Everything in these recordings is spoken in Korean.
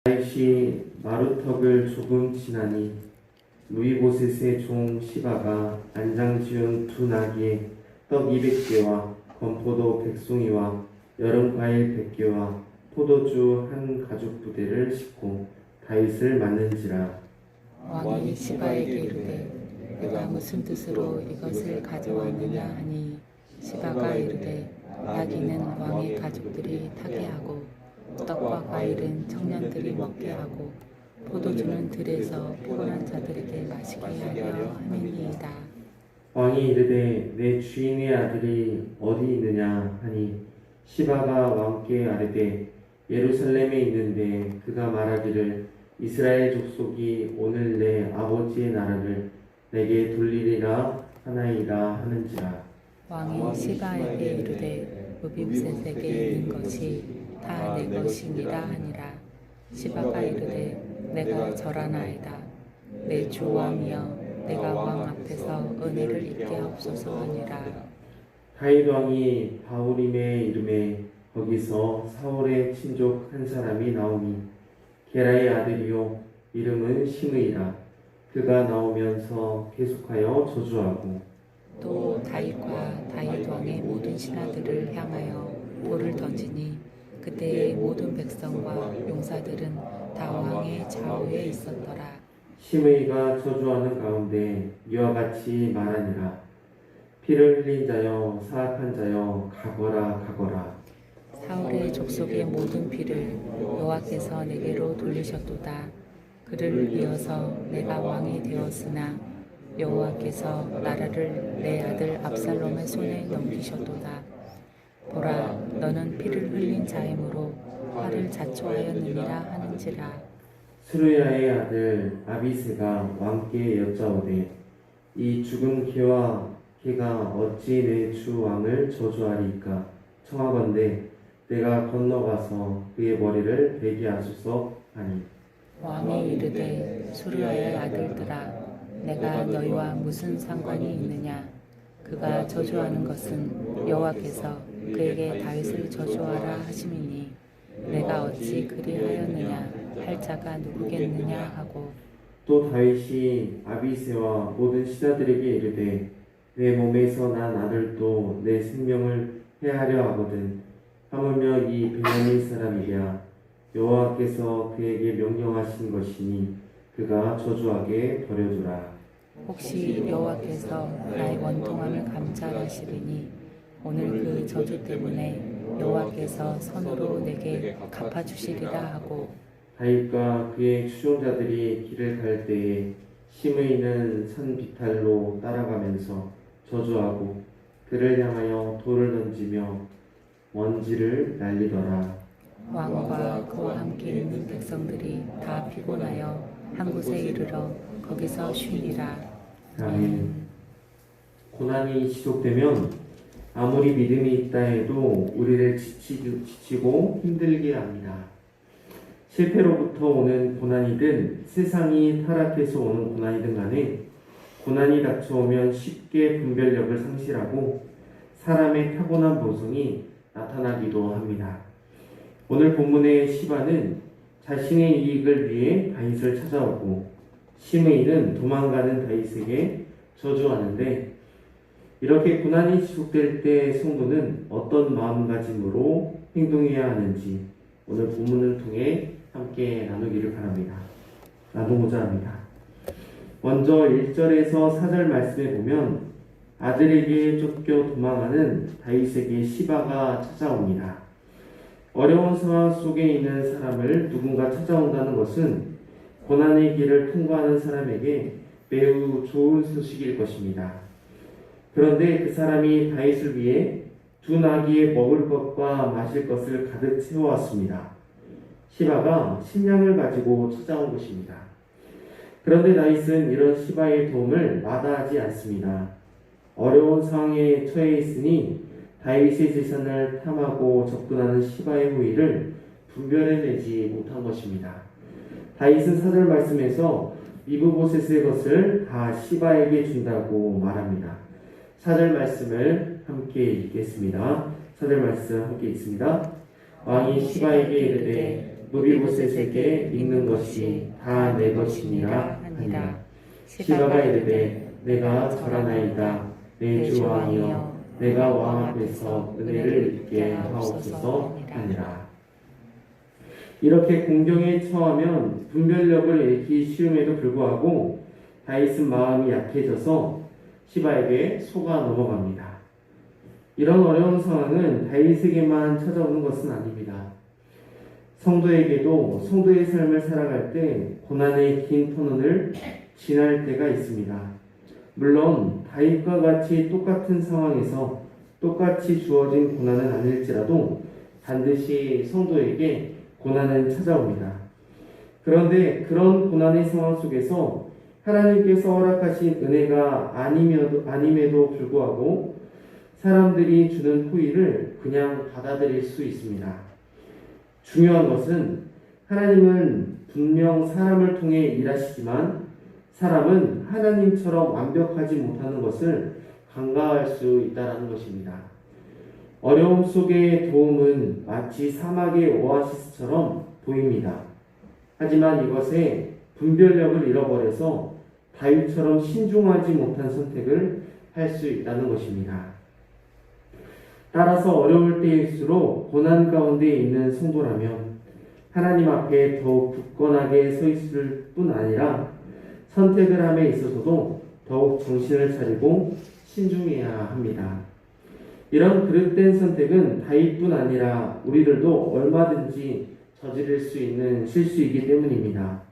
다윗이 마루턱을 조금 지나니 루이보셋의 종 시바가 안장 지은 두 나귀에 떡 200개와 건포도 100송이와 여름 과일 100개와 포도주 한 가죽 부대를 싣고 다윗을 맞는지라. 왕이 시바에게 이르되 내가 무슨 뜻으로 이것을 가져왔느냐 하니 시바가 이르되 나귀는 왕의 가족들이 타게 하고 떡과 과일은 청년들이 먹게 하고 포도주는 들에서 피곤한 자들에게 마시게 하려 함이니이다. 왕이 이르되 내 주인의 아들이 어디 있느냐 하니 시바가 왕께 아뢰되 예루살렘에 있는데 그가 말하기를 이스라엘 족속이 오늘 내 아버지의 나라를 내게 돌리리라 하나이다 하는지라. 왕이 시바에게 이르되 무비보셋에게 있는 것이 다 내 것이니라 하니라. 시바가 이르되 내가 절하나이다. 내 주 왕이여 내가 왕 앞에서 은혜를 입게 하옵소서 하니라. 다윗 왕이 바후림의 이름에 거기서 사울의 친족 한 사람이 나오니 게라의 아들이요 이름은 시므이라. 그가 나오면서 계속하여 저주하고 또 다윗과 다윗 왕의 모든 신하들을 향하여 돌을 던지니 그때의 모든 백성과 용사들은 다 왕의 좌우에 있었더라. 시므이가 저주하는 가운데 이와 같이 말하니라. 피를 흘린 자여 사악한 자여 가거라 가거라. 사울의 족속의 모든 피를 여호와께서 내게로 돌리셨도다. 그를 이어서 내가 왕이 되었으나 여호와께서 나라를 내 아들 압살롬의 손에 넘기셨도다. 보라, 너는 피를 흘린 자이므로 화를 자초하였느니라 하는지라. 스루야의 아들 아비새가 왕께 여짜오되 이 죽은 개가 어찌 내 주 왕을 저주하리이까 청하건대 내가 건너가서 그의 머리를 베게 하소서 하니 왕이 이르되 수르야의 아들들아 내가 너희와 무슨 상관이 있느냐. 그가 저주하는 것은 여호와께서 그에게 다윗을 저주하라 하심이니 내가 어찌 그리하였느냐 할 자가 누구겠느냐 하고. 또 다윗이 아비새와 모든 신하들에게 이르되 내 몸에서 난 아들도 내 생명을 해하려 하거든 하물며 이 베냐민 사람이랴 여호와께서 그에게 명령하신 것이니 그가 저주하게 버려두라. 혹시 여호와께서 나의 원통함을 감찰하시리니 오늘 그 저주 때문에 여호와께서 선으로 내게 갚아주시리라 하고. 다윗과 그의 추종자들이 길을 갈 때에 시므이는 산 비탈로 따라가면서 저주하고 그를 향하여 돌을 던지며 먼지를 날리더라. 왕과 그와 함께 있는 백성들이 다 피곤하여 한 곳에 이르러 거기서 쉬니라. 아멘. 고난이 지속되면 아무리 믿음이 있다 해도 우리를 지치고 힘들게 합니다. 실패로부터 오는 고난이든 세상이 타락해서 오는 고난이든 간에 고난이 닥쳐오면 쉽게 분별력을 상실하고 사람의 타고난 본성이 나타나기도 합니다. 오늘 본문의 시바는 자신의 이익을 위해 다윗을 찾아오고 시므이는 도망가는 다윗에게 저주하는데 이렇게 고난이 지속될 때 성도는 어떤 마음가짐으로 행동해야 하는지 오늘 본문을 통해 함께 나누기를 바랍니다. 나누고자 합니다. 먼저 1절에서 4절 말씀에 보면 아들에게 쫓겨 도망하는 다윗에게 시바가 찾아옵니다. 어려운 상황 속에 있는 사람을 누군가 찾아온다는 것은 고난의 길을 통과하는 사람에게 매우 좋은 소식일 것입니다. 그런데 그 사람이 다윗을 위해 두 나귀에 먹을 것과 마실 것을 가득 채워왔습니다. 시바가 식량을 가지고 찾아온 것입니다. 그런데 다윗은 이런 시바의 도움을 마다하지 않습니다. 어려운 상황에 처해 있으니 다윗의 재산을 탐하고 접근하는 시바의 호의를 분별해내지 못한 것입니다. 다윗은 4절 말씀에서 미브보셋의 것을 다 시바에게 준다고 말합니다. 4절 말씀을 함께 읽겠습니다. 4절 말씀 함께 읽습니다. 왕이 시바에게 이르되 무비보셋에게 있는 것이 다 내 것이니라 하니라. 시바가 이르되 내가 절하나이다. 내 주 왕이여 내가 왕 앞에서 은혜를 입게 하옵소서 하니라. 이렇게 공경에 처하면 분별력을 잃기 쉬움에도 불구하고 다윗은 마음이 약해져서 시바에게 속아 넘어갑니다. 이런 어려운 상황은 다윗에게만 찾아오는 것은 아닙니다. 성도에게도 성도의 삶을 살아갈 때 고난의 긴 터널을 지날 때가 있습니다. 물론 다윗과 같이 똑같은 상황에서 똑같이 주어진 고난은 아닐지라도 반드시 성도에게 고난은 찾아옵니다. 그런데 그런 고난의 상황 속에서 하나님께서 허락하신 은혜가 아님에도 불구하고 사람들이 주는 호의를 그냥 받아들일 수 있습니다. 중요한 것은 하나님은 분명 사람을 통해 일하시지만 사람은 하나님처럼 완벽하지 못하는 것을 간과할 수 있다는 것입니다. 어려움 속의 도움은 마치 사막의 오아시스처럼 보입니다. 하지만 이것에 분별력을 잃어버려서 다윗처럼 신중하지 못한 선택을 할 수 있다는 것입니다. 따라서 어려울 때일수록 고난 가운데 있는 성도라면 하나님 앞에 더욱 굳건하게 서 있을 뿐 아니라 선택을 함에 있어서도 더욱 정신을 차리고 신중해야 합니다. 이런 그릇된 선택은 다윗뿐 아니라 우리들도 얼마든지 저지를 수 있는 실수이기 때문입니다.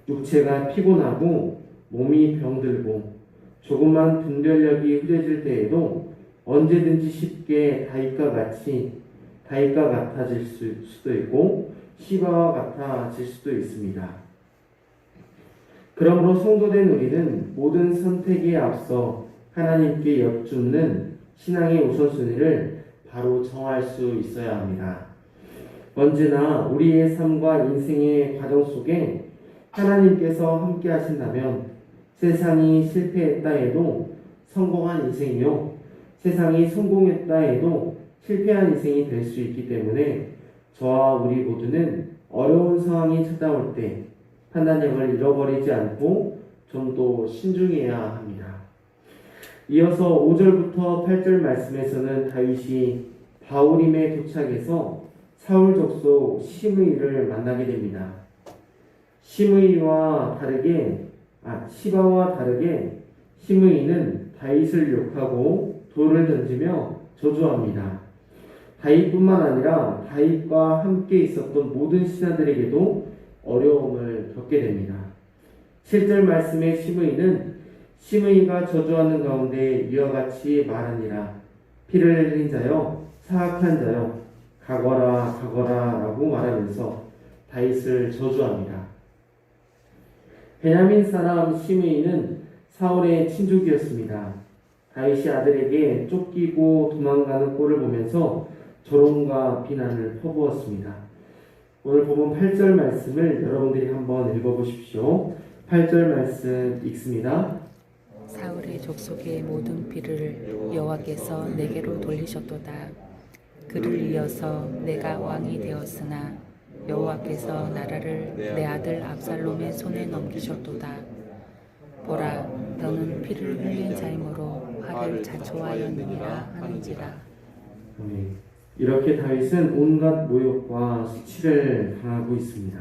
육체가 피곤하고 몸이 병들고 조금만 분별력이 흐려질 때에도 언제든지 쉽게 다윗과 같아질 수도 있고 시바와 같아질 수도 있습니다. 그러므로 성도된 우리는 모든 선택에 앞서 하나님께 여쭙는 신앙의 우선순위를 바로 정할 수 있어야 합니다. 언제나 우리의 삶과 인생의 과정 속에 하나님께서 함께 하신다면 세상이 실패했다 해도 성공한 인생이요, 세상이 성공했다 해도 실패한 인생이 될 수 있기 때문에 저와 우리 모두는 어려운 상황이 찾아올 때 판단력을 잃어버리지 않고 좀 더 신중해야 합니다. 이어서 5절부터 8절 말씀에서는 다윗이 바후림에 도착해서 사울 족속 시므이를 만나게 됩니다. 시바와 다르게 시므이는 다윗을 욕하고 돌을 던지며 저주합니다. 다윗뿐만 아니라 다윗과 함께 있었던 모든 신하들에게도 어려움을 겪게 됩니다. 7절 말씀의 시므이가 저주하는 가운데 이와 같이 말하니라. 피를 흘린 자여, 사악한 자여, 가거라 라고 말하면서 다윗을 저주합니다. 베냐민 사람 시므이는 사울의 친족이었습니다. 다윗이 아들에게 쫓기고 도망가는 꼴을 보면서 조롱과 비난을 퍼부었습니다. 오늘 본문 8절 말씀을 여러분들이 한번 읽어보십시오. 8절 말씀 읽습니다. 사울의 족속의 모든 피를 여호와께서 내게로 돌리셨도다. 그를 이어서 내가 왕이 되었으나 여호와께서 나라를 내 아들 압살롬의 손에 넘기셨도다. 보라, 너는 피를 흘린 자이므로 화를 자초하였느니라 하는지라. 이렇게 다윗은 온갖 모욕과 수치를 당하고 있습니다.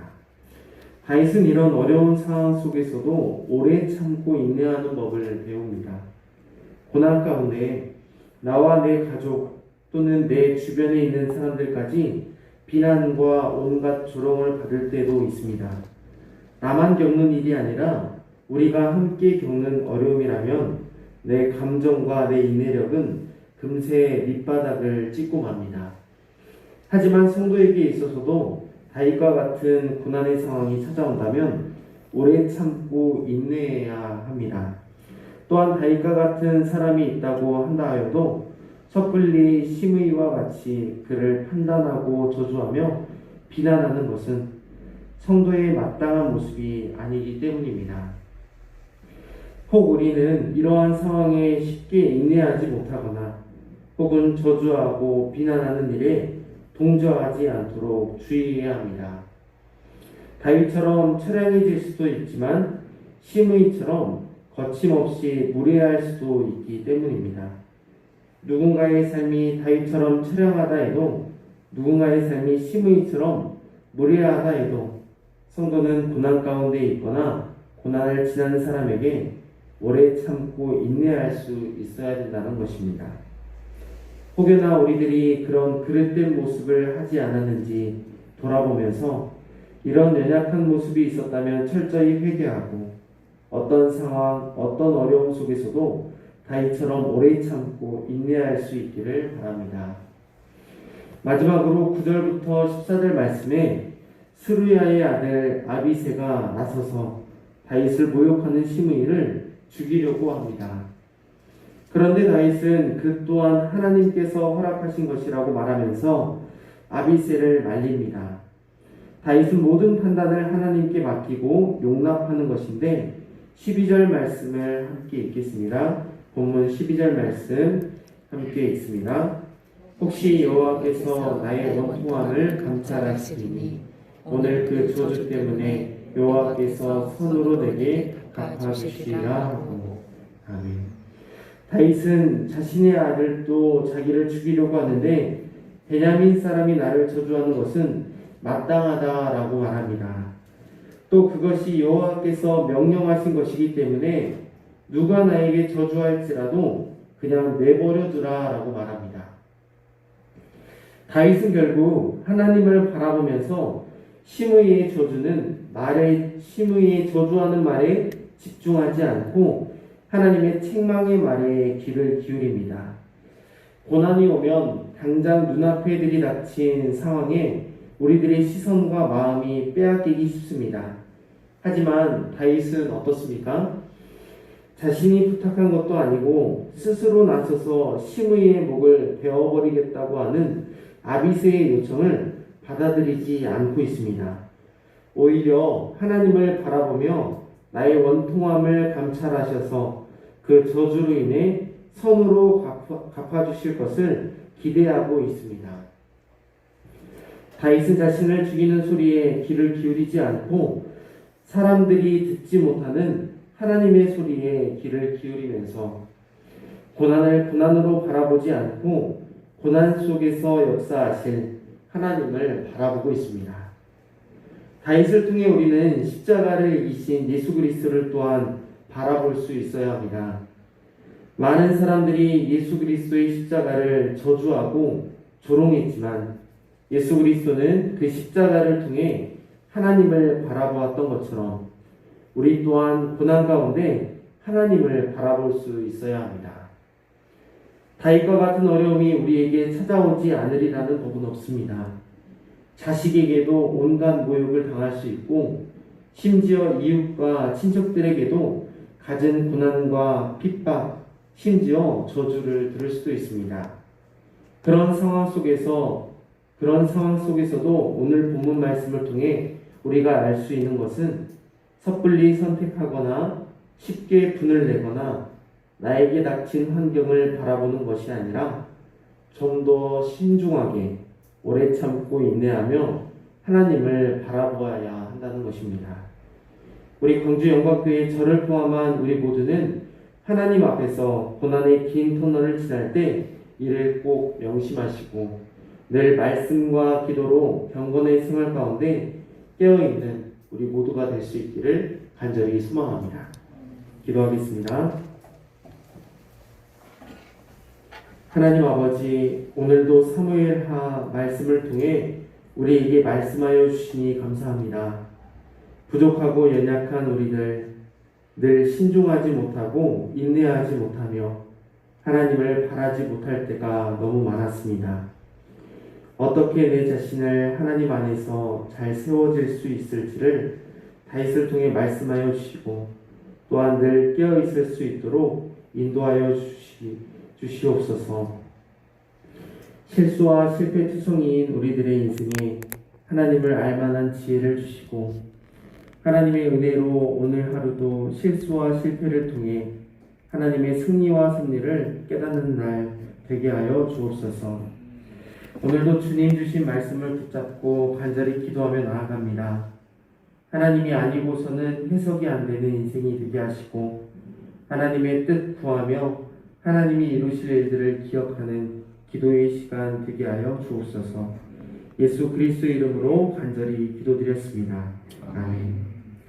다윗은 이런 어려운 상황 속에서도 오래 참고 인내하는 법을 배웁니다. 고난 가운데 나와 내 가족 또는 내 주변에 있는 사람들까지 비난과 온갖 조롱을 받을 때도 있습니다. 나만 겪는 일이 아니라 우리가 함께 겪는 어려움이라면 내 감정과 내 인내력은 금세 밑바닥을 찍고 맙니다. 하지만 성도에게 있어서도 다윗과 같은 고난의 상황이 찾아온다면 오래 참고 인내해야 합니다. 또한 다윗과 같은 사람이 있다고 한다 하여도 섣불리 시므이와 같이 그를 판단하고 저주하며 비난하는 것은 성도의 마땅한 모습이 아니기 때문입니다. 혹 우리는 이러한 상황에 쉽게 인내하지 못하거나 혹은 저주하고 비난하는 일에 동조하지 않도록 주의해야 합니다. 다윗처럼 처량해질 수도 있지만 시므이처럼 거침없이 무례할 수도 있기 때문입니다. 누군가의 삶이 다윗처럼 처량하다 해도 누군가의 삶이 시므이처럼 무례하다 해도 성도는 고난 가운데 있거나 고난을 지나는 사람에게 오래 참고 인내할 수 있어야 된다는 것입니다. 혹여나 우리들이 그런 그릇된 모습을 하지 않았는지 돌아보면서 이런 연약한 모습이 있었다면 철저히 회개하고 어떤 상황, 어떤 어려움 속에서도 다윗처럼 오래 참고 인내할 수 있기를 바랍니다. 마지막으로 9절부터 14절 말씀에 스루야의 아들 아비새가 나서서 다윗을 모욕하는 시므이를 죽이려고 합니다. 그런데 다윗은 그 또한 하나님께서 허락하신 것이라고 말하면서 아비새를 말립니다. 다윗은 모든 판단을 하나님께 맡기고 용납하는 것인데 12절 말씀을 함께 읽겠습니다. 본문 12절 말씀 함께 읽습니다. 혹시 여호와께서 나의 원통함을 감찰하시리니 오늘 그 저주 때문에 여호와께서 손으로 내게 갚아주시리라 하고. 아멘. 다윗은 자신의 아들도 자기를 죽이려고 하는데 베냐민 사람이 나를 저주하는 것은 마땅하다라고 말합니다. 또 그것이 여호와께서 명령하신 것이기 때문에 누가 나에게 저주할지라도 그냥 내버려 두라라고 말합니다. 다윗은 결국 하나님을 바라보면서 시므이의 저주하는 말에 집중하지 않고 하나님의 책망의 말에 귀를 기울입니다. 고난이 오면 당장 눈앞에 들이닥친 상황에 우리들의 시선과 마음이 빼앗기기 쉽습니다. 하지만 다윗은 어떻습니까? 자신이 부탁한 것도 아니고 스스로 나서서 시므이의 목을 베어버리겠다고 하는 아비새의 요청을 받아들이지 않고 있습니다. 오히려 하나님을 바라보며 나의 원통함을 감찰하셔서 그 저주로 인해 선으로 갚아주실 것을 기대하고 있습니다. 다윗은 자신을 죽이는 소리에 귀를 기울이지 않고 사람들이 듣지 못하는 하나님의 소리에 귀를 기울이면서 고난을 고난으로 바라보지 않고 고난 속에서 역사하실 하나님을 바라보고 있습니다. 다윗을 통해 우리는 십자가를 이기신 예수 그리스도를 또한 바라볼 수 있어야 합니다. 많은 사람들이 예수 그리스도의 십자가를 저주하고 조롱했지만 예수 그리스도는 그 십자가를 통해 하나님을 바라보았던 것처럼 우리 또한 고난 가운데 하나님을 바라볼 수 있어야 합니다. 다윗과 같은 어려움이 우리에게 찾아오지 않으리라는 법은 없습니다. 자식에게도 온갖 모욕을 당할 수 있고 심지어 이웃과 친척들에게도 갖은 고난과 핍박, 심지어 저주를 들을 수도 있습니다. 그런 상황 속에서도 오늘 본문 말씀을 통해 우리가 알 수 있는 것은 섣불리 선택하거나 쉽게 분을 내거나 나에게 닥친 환경을 바라보는 것이 아니라 좀 더 신중하게 오래 참고 인내하며 하나님을 바라보아야 한다는 것입니다. 우리 광주 영광교회 저를 포함한 우리 모두는 하나님 앞에서 고난의 긴 터널을 지날 때 이를 꼭 명심하시고 늘 말씀과 기도로 경건의 생활 가운데 깨어있는 우리 모두가 될 수 있기를 간절히 소망합니다. 기도하겠습니다. 하나님 아버지, 오늘도 사무엘하 말씀을 통해 우리에게 말씀하여 주시니 감사합니다. 부족하고 연약한 우리들, 늘 신중하지 못하고 인내하지 못하며 하나님을 바라지 못할 때가 너무 많았습니다. 어떻게 내 자신을 하나님 안에서 잘 세워질 수 있을지를 다윗을 통해 말씀하여 주시고 또한 늘 깨어있을 수 있도록 인도하여 주시옵소서. 실수와 실패투성이인 우리들의 인생에 하나님을 알만한 지혜를 주시고 하나님의 은혜로 오늘 하루도 실수와 실패를 통해 하나님의 승리와 승리를 깨닫는 날 되게 하여 주옵소서. 오늘도 주님 주신 말씀을 붙잡고 간절히 기도하며 나아갑니다. 하나님이 아니고서는 해석이 안 되는 인생이 되게 하시고 하나님의 뜻 구하며 하나님이 이루실 일들을 기억하는 기도의 시간 되게 하여 주옵소서. 예수 그리스도 이름으로 간절히 기도드렸습니다. 아멘.